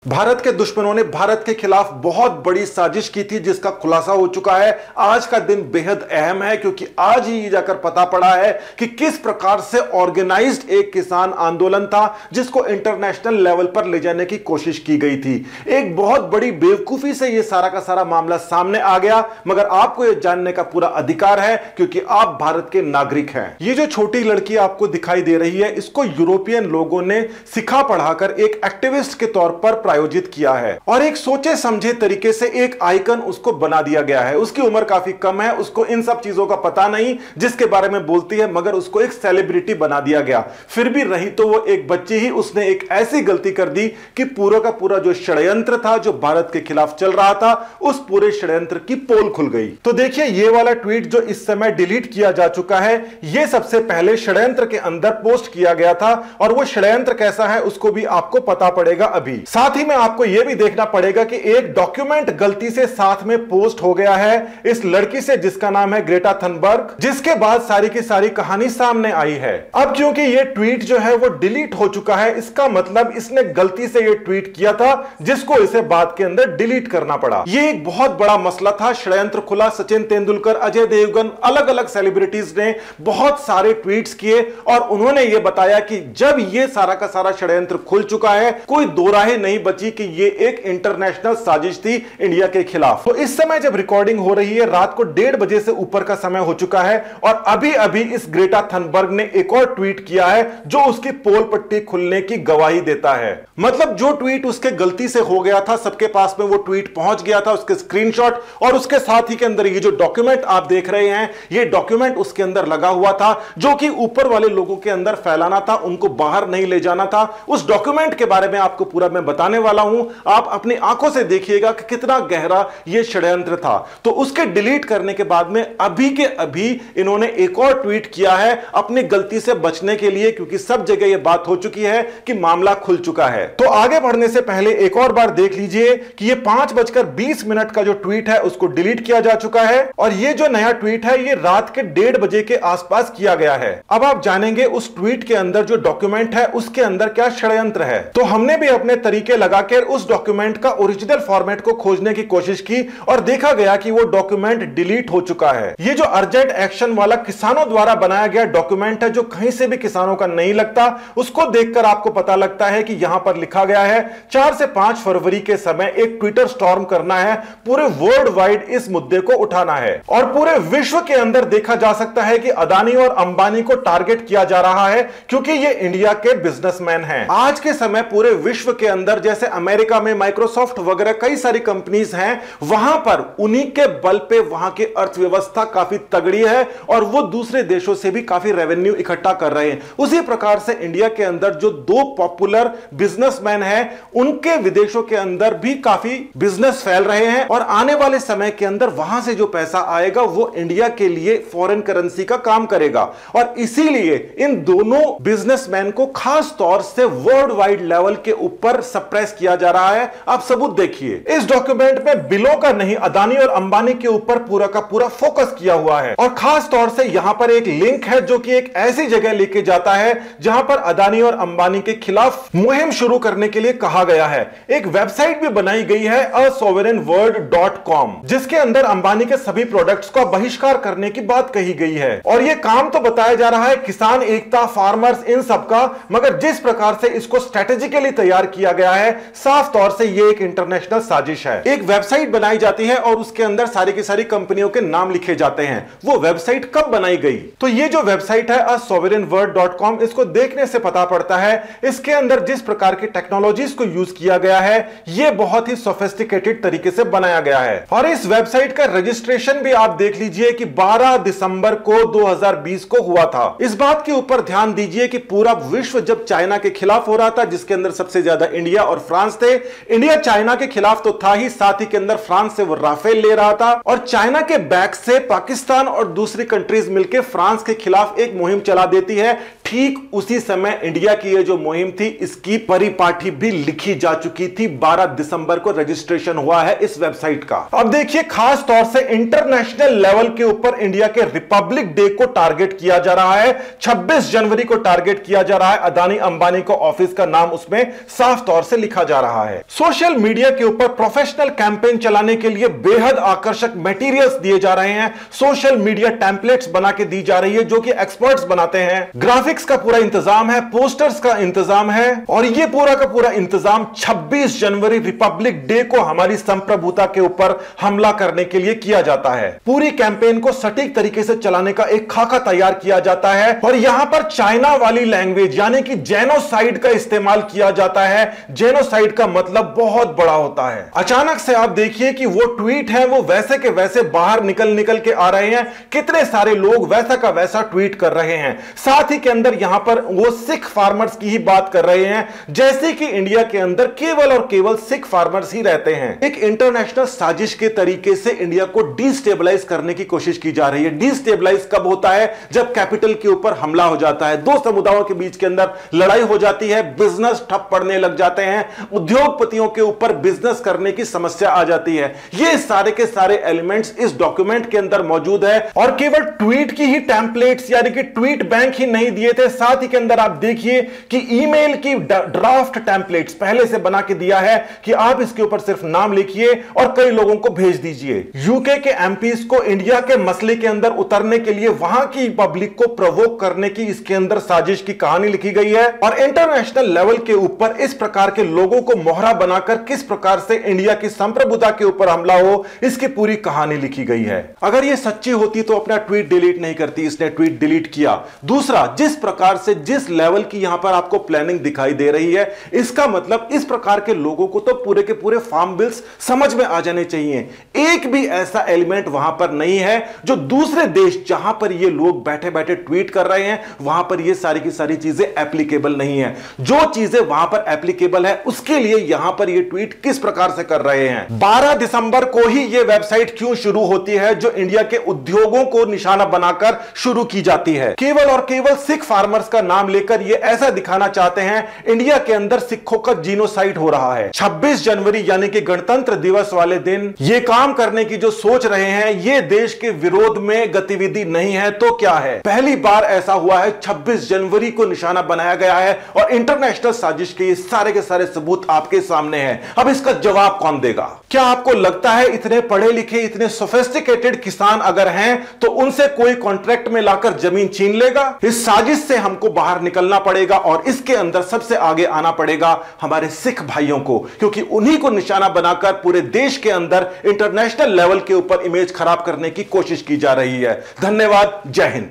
भारत के दुश्मनों ने भारत के खिलाफ बहुत बड़ी साजिश की थी, जिसका खुलासा हो चुका है। आज का दिन बेहद अहम है क्योंकि आज ही जाकर पता पड़ा है कि किस प्रकार से ऑर्गेनाइज्ड एक किसान आंदोलन था जिसको इंटरनेशनल लेवल पर ले जाने की कोशिश की गई थी। एक बहुत बड़ी बेवकूफी से यह सारा का सारा मामला सामने आ गया, मगर आपको यह जानने का पूरा अधिकार है क्योंकि आप भारत के नागरिक हैं। ये जो छोटी लड़की आपको दिखाई दे रही है, इसको यूरोपियन लोगों ने सिखा पढ़ाकर एक एक्टिविस्ट के तौर पर आयोजित किया है और एक सोचे समझे तरीके से एक आइकन उसको बना दिया गया है। उसकी उम्र काफी कम है, उसको इन सब चीजों का पता नहीं जिसके बारे में बोलती है, मगर उसको एक सेलिब्रिटी बना दिया गया। फिर भी रही तो वो एक बच्ची ही, उसने एक ऐसी गलती कर दी कि पूरा का पूरा जो षड्यंत्र था, जो भारत के खिलाफ चल रहा था, उस पूरे षड्यंत्र की पोल खुल गई। तो देखिए, ये वाला ट्वीट जो इस समय डिलीट किया जा चुका है, यह सबसे पहले षड्यंत्र के अंदर पोस्ट किया गया था और वो षड्यंत्र कैसा है उसको भी आपको पता पड़ेगा अभी। साथ ही में आपको यह भी देखना पड़ेगा कि एक डॉक्यूमेंट गलती से साथ में पोस्ट हो गया है इस लड़की से जिसका नाम है ग्रेटा थनबर्ग, जिसके बाद सारी की सारी कहानी सामने आई है। अब क्योंकि यह ट्वीट जो है वो डिलीट हो चुका है, इसका मतलब इसने गलती से यह ट्वीट किया था जिसको इसे बाद के अंदर डिलीट करना पड़ा। यह एक बहुत बड़ा मसला था, षड्यंत्र खुला। सचिन तेंदुलकर, अजय देवगन, अलग अलग सेलिब्रिटीज ने बहुत सारे ट्वीट्स किए और उन्होंने यह बताया कि जब यह सारा का सारा षड्यंत्र खुल चुका है, कोई दो राहें नहीं बची कि ये एक इंटरनेशनल साजिश थी इंडिया के खिलाफ। तो इस समय जब रिकॉर्डिंग हो रही है, रात को 1:30 बजे से ऊपर का समय हो चुका है और अभी अभी इस ग्रेटा थनबर्ग ने एक और ट्वीट किया है जो उसकी पोल पट्टी खुलने की गवाही देता है। मतलब जो ट्वीट उसके गलती से हो गया था, सबके पास में वो ट्वीट पहुंच गया था, उसके स्क्रीनशॉट और उसके साथ ही के अंदर ये जो डॉक्यूमेंट आप देख रहे हैं, ये डॉक्यूमेंट उसके अंदर लगा हुआ था जो कि ऊपर वाले लोगों के अंदर फैलाना था, उनको बाहर नहीं ले जाना था। उस डॉक्यूमेंट के बारे में आपको पूरा मैं बताने वाला हूं, आप अपनी आंखों से देखिएगा कि कितना गहरा यह षड्यंत्र था। तो उसके डिलीट करने के बाद में अभी के अभी इन्होंने एक और ट्वीट किया है अपनी गलती से बचने के लिए, क्योंकि सब जगह यह बात हो चुकी है कि मामला खुल चुका है। तो आगे बढ़ने से पहले एक और बार देख लीजिए कि यह 5:20 का जो ट्वीट है उसको डिलीट किया जा चुका है और यह जो नया ट्वीट है यह रात के 1:30 बजे के आसपास किया गया है। अब आप जानेंगे उस ट्वीट के अंदर जो डॉक्यूमेंट है उसके अंदर क्या षड्यंत्र है। तो हमने भी अपने तरीके लगाकर उस डॉक्यूमेंट का ओरिजिनल फॉर्मेट को खोजने की कोशिश की और देखा गया कि वो डॉक्यूमेंट डिलीट हो चुका है। ये जो अर्जेंट एक्शन वाला किसानों द्वारा बनाया गया डॉक्यूमेंट है, जो कहीं से भी किसानों का नहीं लगता, उसको देखकर आपको पता लगता है कि यहां पर लिखा गया है 4 से 5 फरवरी के समय एक ट्विटर स्टॉर्म करना है, पूरे वर्ल्ड वाइड इस मुद्दे को उठाना है और पूरे विश्व के अंदर देखा जा सकता है कि अदानी और अंबानी को टारगेट किया जा रहा है क्योंकि ये इंडिया के बिजनेसमैन हैं। आज के समय पूरे विश्व के अंदर जैसे अमेरिका में माइक्रोसॉफ्ट वगैरह कई सारी कंपनीज हैं, वहां पर उन्हीं के बल पे वहां की अर्थव्यवस्था काफी तगड़ी है और वो दूसरे देशों से भी काफी रेवेन्यू इकट्ठा कर रहे हैं। उसी प्रकार से इंडिया के अंदर जो 2 पॉपुलर बिजनेसमैन हैं, उनके विदेशों के अंदर भी काफी बिजनेस फैल रहे हैं और आने वाले समय के अंदर वहां से जो पैसा आएगा वो इंडिया के लिए फॉरेन करेंसी का काम करेगा और इसीलिए इन दोनों बिजनेसमैन को खास तौर से वर्ल्ड वाइड लेवल के ऊपर सप्रेस किया जा रहा है। आप सबूत देखिए, इस डॉक्यूमेंट में बिलों का नहीं, अदानी और अंबानी के ऊपर पूरा का पूरा फोकस किया हुआ है और खास तौर से यहां पर एक लिंक है जो कि एक ऐसी जगह लेके जाता है जहां पर अदानी और अंबानी के खिलाफ मुहिम शुरू करने के लिए कहा गया है। एक वेबसाइट भी बनाई गई है asovereignworld.com, जिसके अंदर अंबानी के सभी प्रोडक्ट्स का बहिष्कार करने की बात कही गई है और यह काम तो बताया जा रहा है किसान एकता, फार्मर्स, इन सबका, मगर जिस प्रकार से इसको स्ट्रेटेजिकली तैयार किया गया है, साफ तौर से यह एक इंटरनेशनल साजिश है। एक वेबसाइट बनाई जाती है और उसके अंदर सारी की सारी कंपनियों के नाम लिखे जाते हैं। वो वेबसाइट कब बनाई गई? तो ये जो वेबसाइट है asovereignworld.com, इसको देखने से पता पड़ता है इसके अंदर जिस प्रकार की टेक्नोलॉजीज को यूज किया गया है, यह बहुत ही सोफिस्टिकेटेड तरीके से बनाया गया है और इस वेबसाइट का रजिस्ट्रेशन भी आप देख लीजिए कि 12 दिसंबर को 2020 को हुआ था। इस बात के ऊपर ध्यान दीजिए कि पूरा विश्व जब चाइना के खिलाफ हो रहा था, जिसके अंदर सबसे ज्यादा इंडिया और फ्रांस थे, इंडिया चाइना के खिलाफ तो था ही, साथ ही के अंदर फ्रांस से वो राफेल ले रहा था और चाइना के बैक से पाकिस्तान और दूसरी कंट्रीज मिलकर फ्रांस के खिलाफ एक मुहिम चला देती है। ठीक उसी समय इंडिया की ये जो मुहिम थी, इसकी परिपाटी भी लिखी जा चुकी थी। 12 दिसंबर को रजिस्ट्रेशन हुआ है इस वेबसाइट का। अब देखिए, खास तौर से इंटरनेशनल लेवल के ऊपर इंडिया के रिपब्लिक डे को टारगेट किया जा रहा है। 26 जनवरी को टारगेट किया जा रहा है। अदानी अंबानी को ऑफिस का नाम उसमें साफ तौर से लिखा जा रहा है। सोशल मीडिया के ऊपर प्रोफेशनल कैंपेन चलाने के लिए बेहद आकर्षक मटेरियल्स दिए जा रहे हैं। सोशल मीडिया टेम्पलेट्स बना के दी जा रही है जो कि एक्सपर्ट्स बनाते हैं। ग्राफिक्स का पूरा इंतजाम है, पोस्टर्स का इंतजाम है, और यह पूरा का पूरा इंतजाम 26 जनवरी रिपब्लिक डे को हमारी संप्रभुता के ऊपर हमला करने के लिए किया जाता है। पूरी कैंपेन को सटीक तरीके से चलाने का एक खाका तैयार किया जाता है, और यहां पर चाइना वाली लैंग्वेज यानी कि जेनोसाइड का इस्तेमाल किया जाता है। जेनोसाइड का मतलब बहुत बड़ा होता है। अचानक से आप देखिए कि वो ट्वीट है वो वैसे के वैसे बाहर निकल के आ रहे हैं। कितने सारे लोग वैसा का वैसा ट्वीट कर रहे हैं। साथ ही के अंदर यहां पर वो सिख फार्मर्स की ही बात कर रहे हैं, जैसे कि इंडिया के अंदर केवल और केवल सिख फार्मर्स ही रहते हैं। एक इंटरनेशनल साजिश के तरीके से इंडिया को डिस्टेबलाइज करने की कोशिश की जा रही है। डिस्टेबलाइज कब होता है? जब कैपिटल के ऊपर हमला हो जाता है, दो समुदायों के बीच के अंदर लड़ाई हो जाती है, बिजनेस ठप पड़ने लग जाते हैं, उद्योगपतियों के ऊपर बिजनेस करने की समस्या आ जाती है। ये सारे के सारे एलिमेंट्स इस डॉक्यूमेंट के अंदर मौजूद है। और केवल ट्वीट की ही टेम्पलेट्स यानी कि ट्वीट बैंक ही नहीं दिए थे, साथ ही के अंदर आप देखिए कि ईमेल की ड्राफ्ट टेम्पलेट्स पहले से बना के दिया है कि आप इसके ऊपर सिर्फ नाम लिखिए और कई लोगों को भेज दीजिए। यूके के एमपीज को इंडिया के मसले के अंदर उतरने के लिए वहां की पब्लिक को प्रोवोक करने की इसके अंदर साजिश की कहानी लिखी गई है। और इंटरनेशनल लेवल के ऊपर इस प्रकार के लोगों को मोहरा बनाकर किस प्रकार से इंडिया की संप्रभुता के ऊपर हमला हो, इसकी पूरी कहानी लिखी गई है। अगर यह सच्ची होती तो अपना ट्वीट डिलीट नहीं करती, इसने ट्वीट डिलीट किया। दूसरा, जिस प्रकार से जिस लेवल की यहां पर आपको प्लानिंग दिखाई दे रही है, इसका मतलब इस प्रकार के लोगों को तो पूरे के पूरे फार्म बिल्स समझ में आ जाने चाहिए। एक भी ऐसा एलिमेंट वहां पर नहीं है जो दूसरे देश जहां पर ये लोग बैठे बैठे ट्वीट कर रहे हैं वहां पर ये सारी की सारी चीजें एप्लीकेबल नहीं है। जो चीजें वहां पर एप्लीकेबल है उसके लिए यहां पर ये ट्वीट किस प्रकार से कर रहे हैं। 12 दिसंबर को ही ये वेबसाइट क्यों शुरू होती है जो इंडिया के उद्योगों को निशाना बनाकर शुरू की जाती है? केवल और केवल सिख फार्मर्स का नाम लेकर ये ऐसा दिखाना चाहते हैं इंडिया के अंदर सिखों का जीनोसाइड हो रहा है। 26 जनवरी यानी कि गणतंत्र दिवस वाले दिन ये काम करने की जो सोच रहे हैं, ये देश के विरोध में गतिविधि नहीं है तो क्या है? पहली बार ऐसा हुआ है, 26 जनवरी को निशाना बनाया गया है और इंटरनेशनल साजिश के ये सारे के सारे सबूत आपके सामने हैं। अब इसका जवाब कौन देगा? क्या आपको लगता है इतने पढ़े लिखे, इतने सोफिस्टिकेटेड किसान अगर हैं तो उनसे कोई कॉन्ट्रैक्ट में लाकर जमीन छीन लेगा? इस साजिश से हमको बाहर निकलना पड़ेगा और इसके अंदर सबसे आगे आना पड़ेगा हमारे सिख भाइयों को, क्योंकि उन्हीं को निशाना बनाकर पूरे देश के अंदर इंटरनेशनल लेवल के ऊपर इमेज खराब करने की कोशिश की जा रही है। धन्यवाद। जय हिंद।